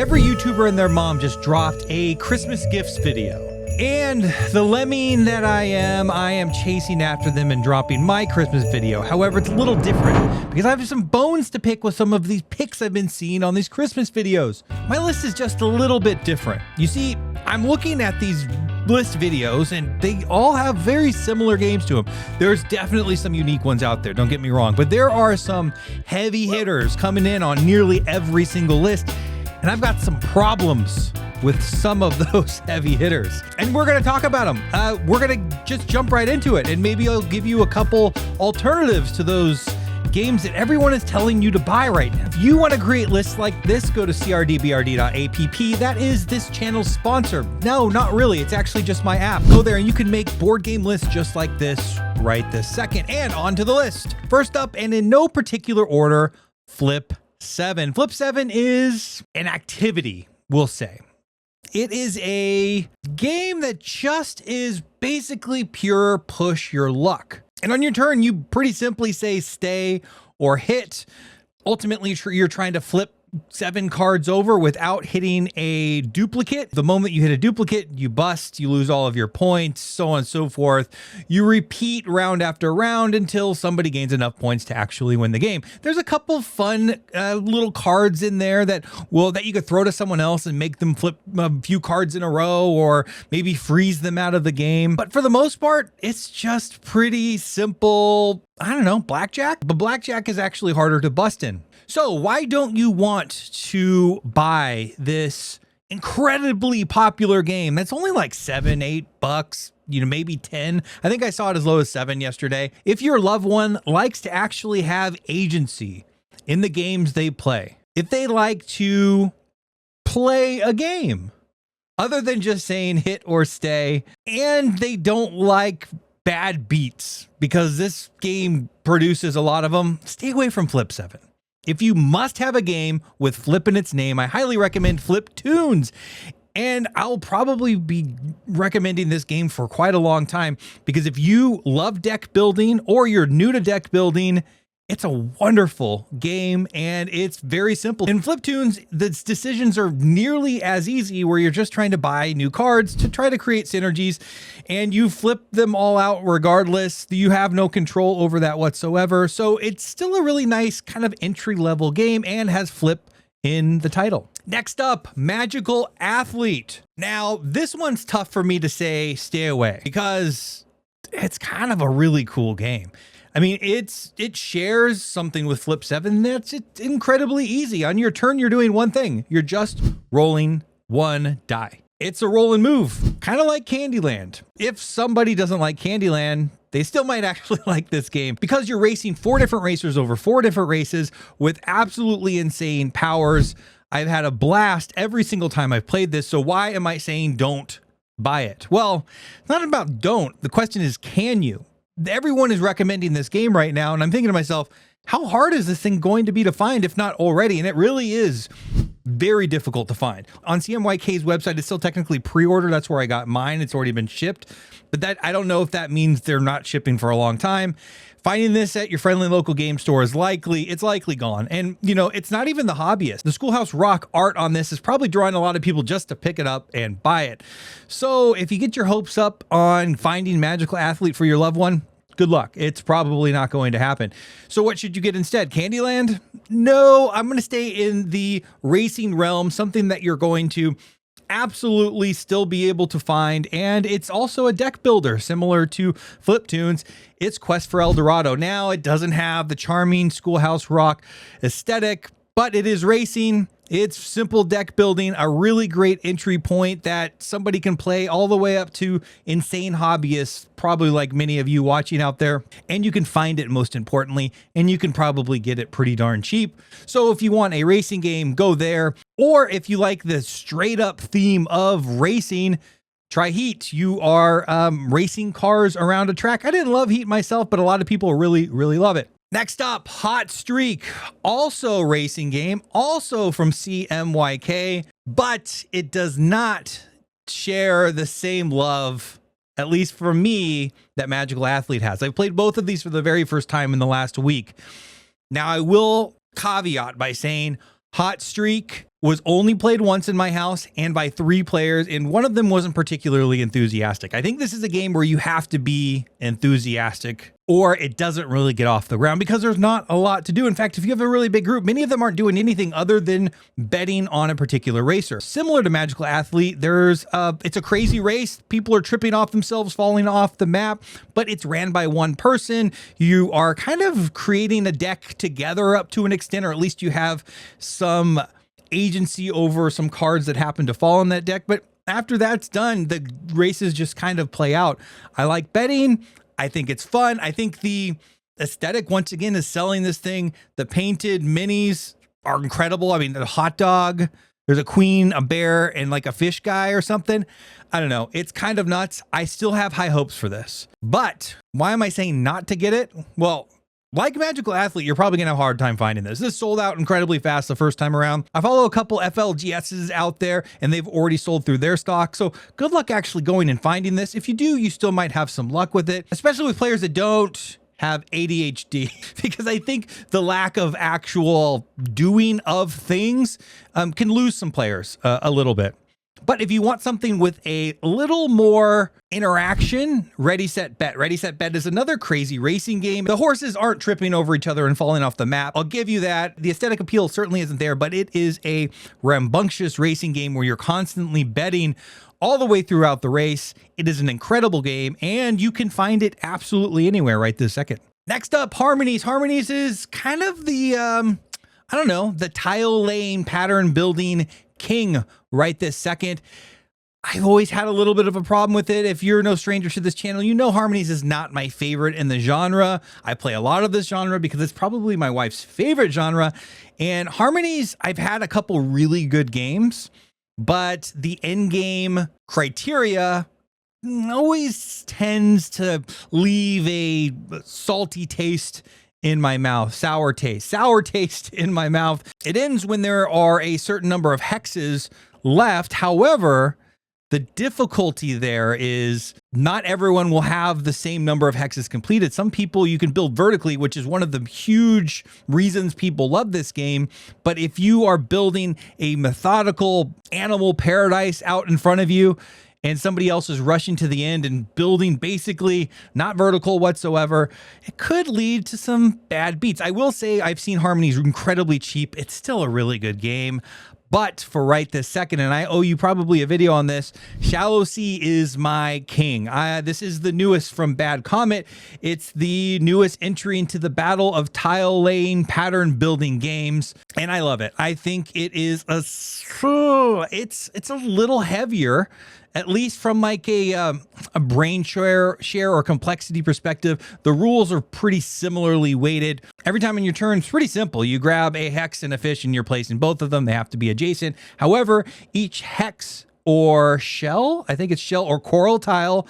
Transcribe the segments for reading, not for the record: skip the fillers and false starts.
Every YouTuber and their mom just dropped a Christmas gifts video. And the lemming that I am chasing after them and dropping my Christmas video. However, it's a little different because I have some bones to pick with some of these picks I've been seeing on these Christmas videos. My list is just a little bit different. You see, I'm looking at these list videos and they all have very similar games to them. There's definitely some unique ones out there, don't get me wrong, but there are some heavy hitters coming in on nearly every single list. And I've got some problems with some of those heavy hitters. And we're gonna talk about them. We're gonna just jump right into it. And maybe I'll give you a couple alternatives to those games that everyone is telling you to buy right now. If you wanna create lists like this, go to crdbrd.app. That is this channel's sponsor. No, not really. It's actually just my app. Go there and you can make board game lists just like this right this second. And on to the list. First up, and in no particular order, Flip 7. Flip 7 is an activity, we'll say. It is a game that just is basically pure push your luck. And on your turn, you pretty simply say stay or hit. Ultimately, you're trying to flip 7 cards over without hitting a duplicate. The moment you hit a duplicate, you bust, you lose all of your points, so on and so forth. You repeat round after round until somebody gains enough points to actually win the game. There's a couple fun little cards in there that you could throw to someone else and make them flip a few cards in a row or maybe freeze them out of the game. But for the most part, it's just pretty simple. I don't know, blackjack? But blackjack is actually harder to bust in. So why don't you want to buy this incredibly popular game that's only like $7-8, maybe 10. I think I saw it as low as 7 yesterday. If your loved one likes to actually have agency in the games they play, if they like to play a game other than just saying hit or stay, and they don't like bad beats because this game produces a lot of them, stay away from Flip 7. If you must have a game with Flip in its name, I highly recommend Fliptoons. And I'll probably be recommending this game for quite a long time because if you love deck building or you're new to deck building, it's a wonderful game and it's very simple. In Fliptoons, the decisions are nearly as easy where you're just trying to buy new cards to try to create synergies and you flip them all out regardless. You have no control over that whatsoever. So it's still a really nice kind of entry-level game and has flip in the title. Next up, Magical Athlete. Now, this one's tough for me to say stay away because it's kind of a really cool game. I mean, it shares something with Flip 7 that's incredibly easy. On your turn, you're doing one thing. You're just rolling one die. It's a roll and move, kind of like Candyland. If somebody doesn't like Candyland, they still might actually like this game because you're racing 4 different racers over 4 different races with absolutely insane powers. I've had a blast every single time I've played this. So why am I saying don't buy it? Well, it's not about don't. The question is, can you? Everyone is recommending this game right now, and I'm thinking to myself, how hard is this thing going to be to find, if not already? And it really is very difficult to find. On CMYK's website, it's still technically pre-order. That's where I got mine. It's already been shipped. But that I don't know if that means they're not shipping for a long time. Finding this at your friendly local game store is likely gone. And, it's not even the hobbyist. The Schoolhouse Rock art on this is probably drawing a lot of people just to pick it up and buy it. So if you get your hopes up on finding Magical Athlete for your loved one, good luck. It's probably not going to happen. So what should you get instead? Candyland? No, I'm going to stay in the racing realm, something that you're going to absolutely still be able to find. And it's also a deck builder similar to Fliptoons. It's Quest for El Dorado. Now, it doesn't have the charming Schoolhouse Rock aesthetic, but it is racing. It's simple deck building, a really great entry point that somebody can play all the way up to insane hobbyists, probably like many of you watching out there. And you can find it, most importantly, and you can probably get it pretty darn cheap. So if you want a racing game, go there. Or if you like the straight up theme of racing, try Heat. You are racing cars around a track. I didn't love Heat myself, but a lot of people really, really love it. Next up, Hot Streak, also a racing game, also from CMYK, but it does not share the same love, at least for me, that Magical Athlete has. I've played both of these for the very first time in the last week. Now, I will caveat by saying Hot Streak was only played once in my house and by 3 players, and one of them wasn't particularly enthusiastic. I think this is a game where you have to be enthusiastic or it doesn't really get off the ground because there's not a lot to do. In fact, if you have a really big group, many of them aren't doing anything other than betting on a particular racer. Similar to Magical Athlete, it's a crazy race. People are tripping off themselves, falling off the map, but it's ran by one person. You are kind of creating a deck together up to an extent, or at least you have some agency over some cards that happen to fall in that deck. But after that's done, the races just kind of play out. I like betting. I think it's fun. I think the aesthetic, once again, is selling this thing. The painted minis are incredible. I mean, the hot dog, there's a queen, a bear, and like a fish guy or something. I don't know. It's kind of nuts. I still have high hopes for this. But why am I saying not to get it? Well, like Magical Athlete, you're probably going to have a hard time finding this. This sold out incredibly fast the first time around. I follow a couple FLGSs out there, and they've already sold through their stock. So good luck actually going and finding this. If you do, you still might have some luck with it, especially with players that don't have ADHD, because I think the lack of actual doing of things can lose some players a little bit. But if you want something with a little more interaction, Ready, Set, Bet. Ready, Set, Bet is another crazy racing game. The horses aren't tripping over each other and falling off the map. I'll give you that. The aesthetic appeal certainly isn't there, but it is a rambunctious racing game where you're constantly betting all the way throughout the race. It is an incredible game, and you can find it absolutely anywhere right this second. Next up, Harmonies. Harmonies is kind of the, I don't know, the tile laying, pattern building king right this second. I've always had a little bit of a problem with it. If you're no stranger to this channel, you know Harmonies is not my favorite in the genre. I play a lot of this genre because it's probably my wife's favorite genre. And Harmonies, I've had a couple really good games, but the end game criteria always tends to leave a salty taste in my mouth, sour taste in my mouth. It ends when there are a certain number of hexes left. However, the difficulty there is not everyone will have the same number of hexes completed. Some people you can build vertically, which is one of the huge reasons people love this game. But if you are building a methodical animal paradise out in front of you, and somebody else is rushing to the end and building basically not vertical whatsoever, it could lead to some bad beats. I will say I've seen Harmonies incredibly cheap. It's still a really good game. But for right this second, and I owe you probably a video on this, Shallow Sea is my king. This is the newest from Bad Comet. It's the newest entry into the battle of tile laying pattern building games, and I love it. I think it is it's a little heavier, at least from like a brain share or complexity perspective. The rules are pretty similarly weighted. Every time in your turn, it's pretty simple. You grab a hex and a fish and you're placing both of them. They have to be adjacent. However, each hex or shell, I think it's shell or coral tile,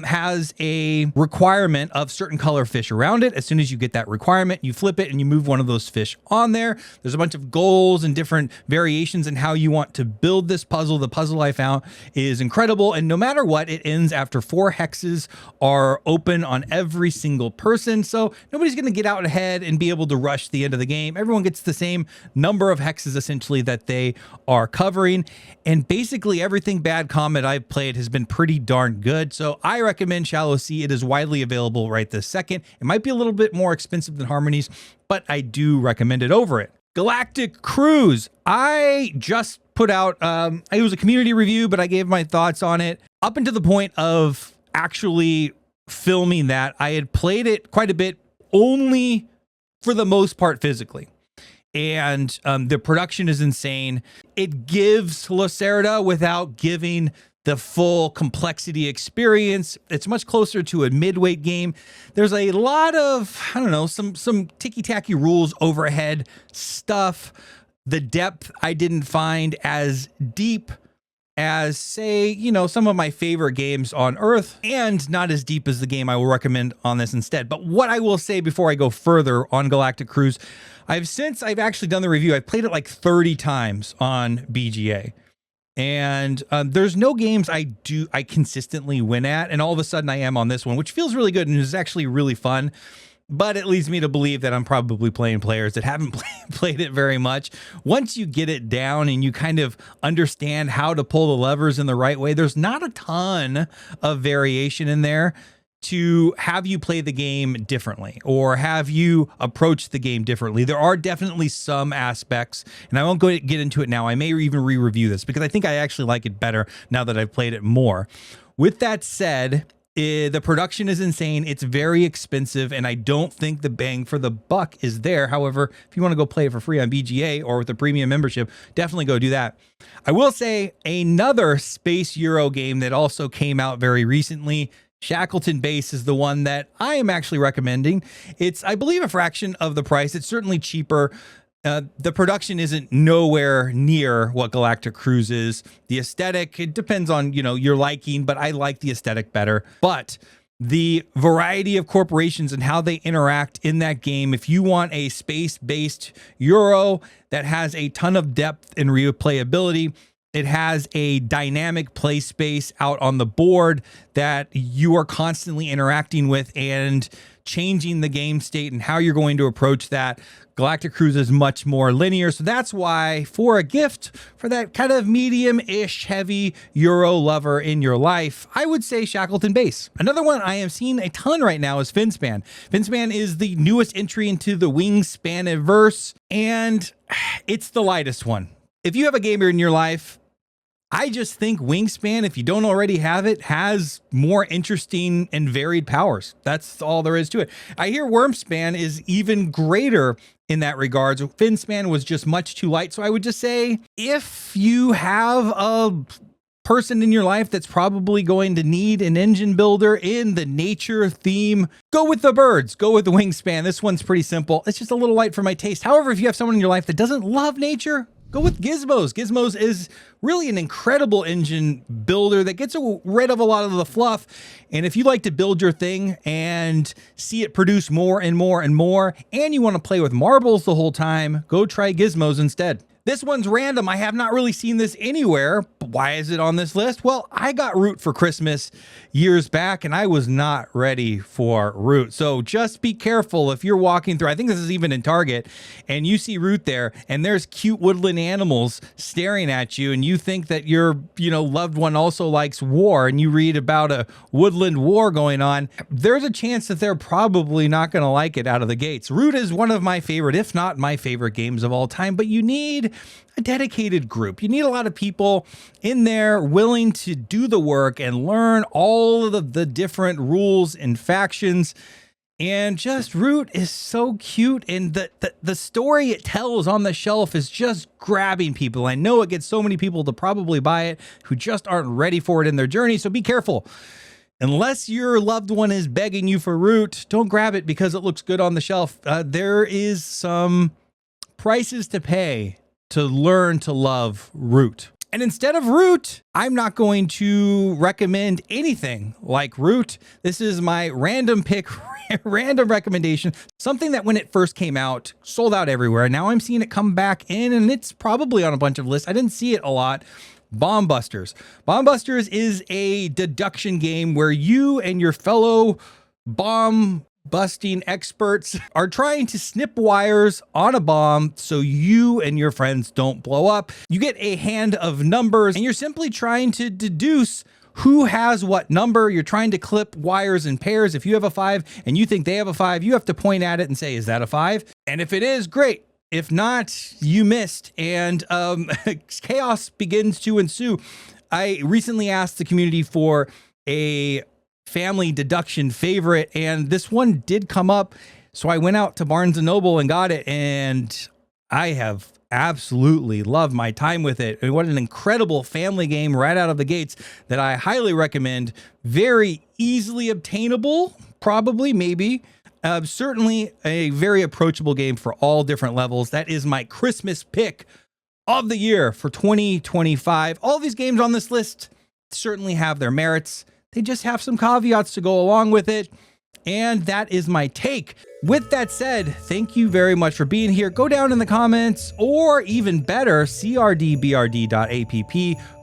has a requirement of certain color fish around it. As soon as you get that requirement, you flip it and you move one of those fish on there. There's a bunch of goals and different variations in how you want to build this puzzle. The puzzle I found is incredible, and no matter what, it ends after 4 hexes are open on every single person. So nobody's going to get out ahead and be able to rush the end of the game. Everyone gets the same number of hexes essentially that they are covering, and basically everything Bad Comet I've played has been pretty darn good. So I recommend Shallow Sea. It is widely available right this second. It might be a little bit more expensive than Harmonies, but I do recommend it over it. Galactic Cruise. I just put out, it was a community review, but I gave my thoughts on it. Up until the point of actually filming that, I had played it quite a bit, only for the most part physically. And the production is insane. It gives Lacerda without giving the full complexity experience. It's much closer to a midweight game. There's a lot of, I don't know, some ticky-tacky rules overhead stuff. The depth I didn't find as deep as, say, you know, some of my favorite games on Earth, and not as deep as the game I will recommend on this instead. But what I will say before I go further on Galactic Cruise, since I've actually done the review, I've played it like 30 times on BGA. And there's no games I consistently win at, and all of a sudden I am on this one, which feels really good and is actually really fun. but it leads me to believe that I'm probably playing players that haven't played it very much. Once you get it down and you kind of understand how to pull the levers in the right way, there's not a ton of variation in there to have you play the game differently or have you approach the game differently. There are definitely some aspects, and I won't get into it now. I may even re-review this because I think I actually like it better now that I've played it more. With that said, the production is insane. It's very expensive, and I don't think the bang for the buck is there. However, if you want to go play it for free on BGA or with a premium membership, definitely go do that. I will say another Space Euro game that also came out very recently, Shackleton Base, is the one that I am actually recommending. It's, I believe, a fraction of the price. It's certainly cheaper. The production isn't nowhere near what Galactic Cruise is. The aesthetic, it depends on, your liking, but I like the aesthetic better. But the variety of corporations and how they interact in that game, if you want a space-based Euro that has a ton of depth and replayability, it has a dynamic play space out on the board that you are constantly interacting with and changing the game state and how you're going to approach that. Galactic Cruise is much more linear. So that's why, for a gift for that kind of medium-ish heavy Euro lover in your life, I would say Shackleton Base. Another one I am seeing a ton right now is Finspan. Finspan is the newest entry into the Wingspan-iverse, and it's the lightest one. If you have a gamer in your life, I just think Wingspan, if you don't already have it, has more interesting and varied powers. That's all there is to it. I hear Wormspan is even greater in that regard. So Finspan was just much too light. So I would just say, if you have a person in your life that's probably going to need an engine builder in the nature theme, go with the birds, go with the Wingspan. This one's pretty simple. It's just a little light for my taste. However, if you have someone in your life that doesn't love nature, go with Gizmos. Gizmos is really an incredible engine builder that gets rid of a lot of the fluff. And if you like to build your thing and see it produce more and more and more, and you want to play with marbles the whole time, go try Gizmos instead. This one's random. I have not really seen this anywhere. But why is it on this list? Well, I got Root for Christmas years back, and I was not ready for Root. So just be careful if you're walking through. I think this is even in Target, and you see Root there, and there's cute woodland animals staring at you, and you think that your loved one also likes war, and you read about a woodland war going on. There's a chance that they're probably not going to like it out of the gates. Root is one of my favorite, if not my favorite games of all time, but you need a dedicated group. You need a lot of people in there willing to do the work and learn all of the different rules and factions. And just Root is so cute, and the story it tells on the shelf is just grabbing people. I know it gets so many people to probably buy it who just aren't ready for it in their journey, so be careful. Unless your loved one is begging you for Root, don't grab it because it looks good on the shelf. There is some prices to pay to learn to love Root. And instead of Root, I'm not going to recommend anything like Root. This is my random pick, random recommendation. Something that when it first came out, sold out everywhere. Now I'm seeing it come back in, and it's probably on a bunch of lists. I didn't see it a lot. Bomb Busters. Bomb Busters is a deduction game where you and your fellow bomb busting experts are trying to snip wires on a bomb so you and your friends don't blow up. You get a hand of numbers, and you're simply trying to deduce who has what number. You're trying to clip wires in pairs. If you have a 5 and you think they have a 5, you have to point at it and say, is that a 5? And if it is, great. If not, you missed, and chaos begins to ensue. I recently asked the community for a family deduction favorite, and this one did come up, so I went out to Barnes & Noble and got it, and I have absolutely loved my time with it. And what an incredible family game right out of the gates that I highly recommend. Very easily obtainable, probably, maybe. Certainly a very approachable game for all different levels. That is my Christmas pick of the year for 2025. All these games on this list certainly have their merits. They just have some caveats to go along with it. And that is my take. With that said, thank you very much for being here. Go down in the comments, or even better, crdbrd.app.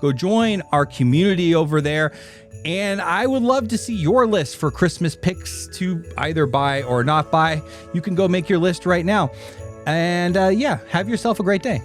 Go join our community over there. And I would love to see your list for Christmas picks to either buy or not buy. You can go make your list right now. And yeah, have yourself a great day.